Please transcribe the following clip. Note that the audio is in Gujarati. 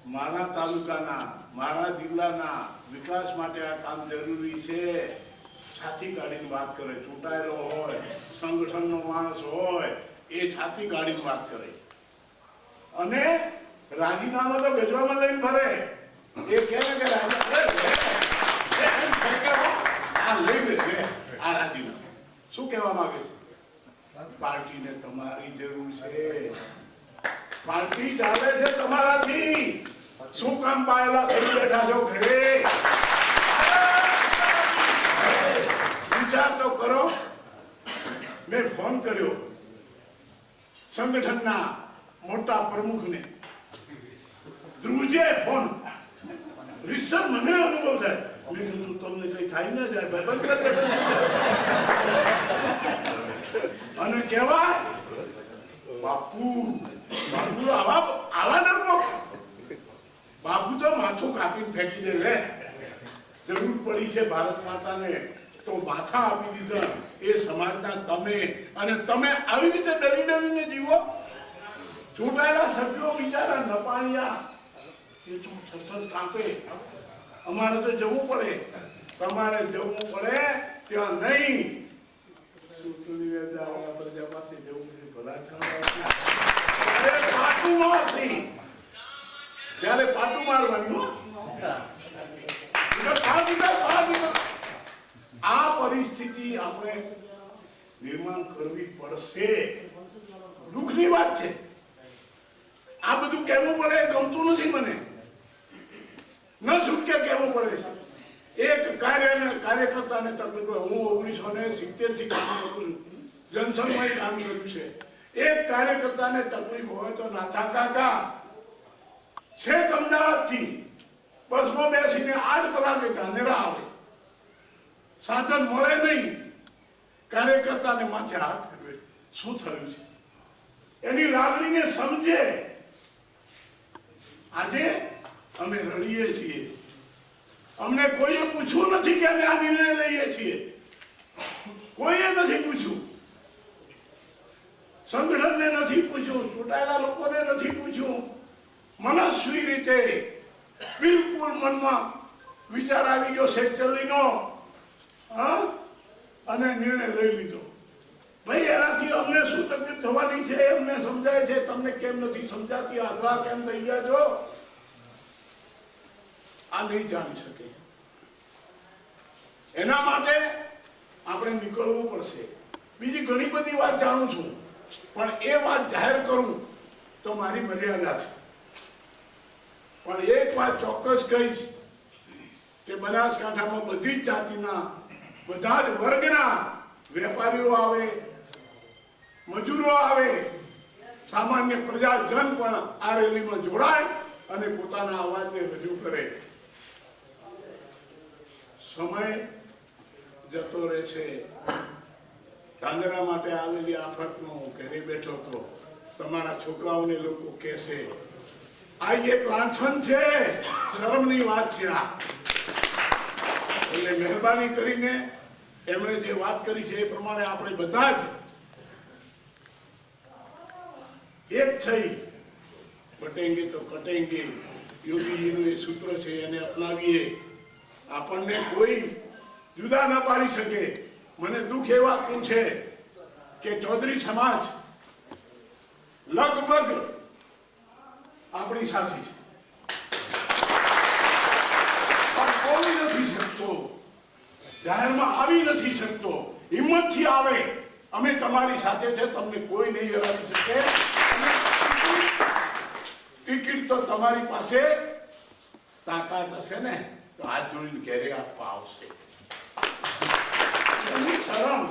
મારા તાલુકાના મારા જિલ્લાના વિકાસ માટે આ કામ જરૂરી છે છાતી કાઢીને વાત કરે, ચૂંટાયેલો હોય સંગઠનનો માણસ હોય એ છાતી કાઢીને વાત કરે અને રાજીનામા તો ગજવામાં લઈને ભરે એ કહે કે આ લઈ લે આ રાજીનામા શું કહેવા માંગે છે? પાર્ટીને તમારી જરૂર છે, પાર્ટી ચાલે છે તમારાથી, શું કામ પાયેલા કરી બેઠા છો ઘરે? વિચાર તો કરો. મેં ફોન કર્યો સંગઠનના મોટા પ્રમુખને, ધ્રુજે ફોન રીસર મને અનુભવ થાય. મેં કીધું તમને કઈ થાય ના જાય ભાઈ, બંધ કરી દે. અને કહેવાય બાપુ બાપુ આવા ડરપોક બાપુ તો માથું કાપીને ફેંકી દે લે. જરૂર પડી છે ભારત માતાને તો માથા આપી દીધા એ સમાજના તમે, અને તમે આવી રીતે ડરી ડરીને જીવો. ચૂંટાયેલા સભ્યો બિચારા નપાણિયા એ તો સતત કાપે. અમારે તો જવું પડે, તમારે જવું પડે ત્યાં નહીં. પ્રજા પાસે જવું છે ભલા ત્યારે પાટું મારવાની. આ પરિસ્થિતિ આપણે નિર્માણ કરવી પડશે. દુઃખની વાત છે. આ બધું કહેવું પડે ગમતું નથી મને, ન છૂટકે કહેવું પડે છે. એક કાર્યકર્તાને તકલીફ હોય. હું 1970 થી કામ કરું છું, જનસંઘમાં કામ કર્યું છે. એક કાર્યકર્તાને તકલીફ હોય તો નાથા કાકા છેક અમદાવાદથી બસમાં બેસીને 8 કલાકે ધાનેરા આવે. સાધન મળે નહીં, કાર્યકર્તાને માથે હાથ ફેરવે. શું થયું છે એની લાગણીને સમજે. આજે અમે રડીએ છીએ, અમને કોઈએ પૂછ્યું નથી કે અમે આ નિર્ણય લઈએ છીએ. કોઈએ નથી પૂછ્યું, સંગઠનને નથી પૂછ્યું, ચૂંટાયેલા લોકોને નથી પૂછ્યું. મનસ્વી રીતે બિલકુલ મનમાં વિચાર આવી ગયો સેક્ચલીનો, અને નિર્ણય લઈ લીધો. ભાઈ એનાથી અમને શું તકલીફ થવાની છે અમને સમજાય છે, તમને કેમ નથી સમજાતી? આગ્રહ કેમ થઈ ગયા છો? આ નહીં ચાલી શકે. એના માટે આપણે નીકળવું પડશે. બીજી ઘણી બધી વાત જાણું છું, પણ એ વાત જાહેર કરું તો મારી મર્યાદા છે. પણ એક વાત ચોક્કસ કહીશ કે બનાસકાંઠામાં બધી જ જાતિના, બધા જ વર્ગના વેપારીઓ આવે, મજૂરો આવે, સામાન્ય પ્રજાજન પણ આ રેલીમાં જોડાય અને પોતાના અવાજને રજૂ કરે. સમય જતો રહેશે. ધાનેરા માટે આવેલી આફતનો ઘરે બેઠો તો તમારા છોકરાઓને લોકો કહેશે આ એક લાંછન છે, શરમની વાત છે આ. એટલે મહેરબાની કરીને એમણે જે વાત કરી છે એ પ્રમાણે આપણે બધા જ એક થઈ બટેંગે તો કટેંગે, યોગીજીનું એ સૂત્ર છે, એને અપનાવીએ. આપણને કોઈ જુદા ના પાડી શકે. મને દુઃખ એ વાતનું છે કે ચૌધરી સમાજ લગભગ આપણી સાથે છે, પણ કોઈ નથી શકતો, જાહેરમાં આવી નથી શકતો. હિંમતથી આવે, અમે તમારી સાથે છે, તમને કોઈ નહીં હરાવી શકે. ટિકિટ તો તમારી પાસે તાકાત હશે ને તો હાથ જોડીને ઘેરે આપવા આવશે. શરમ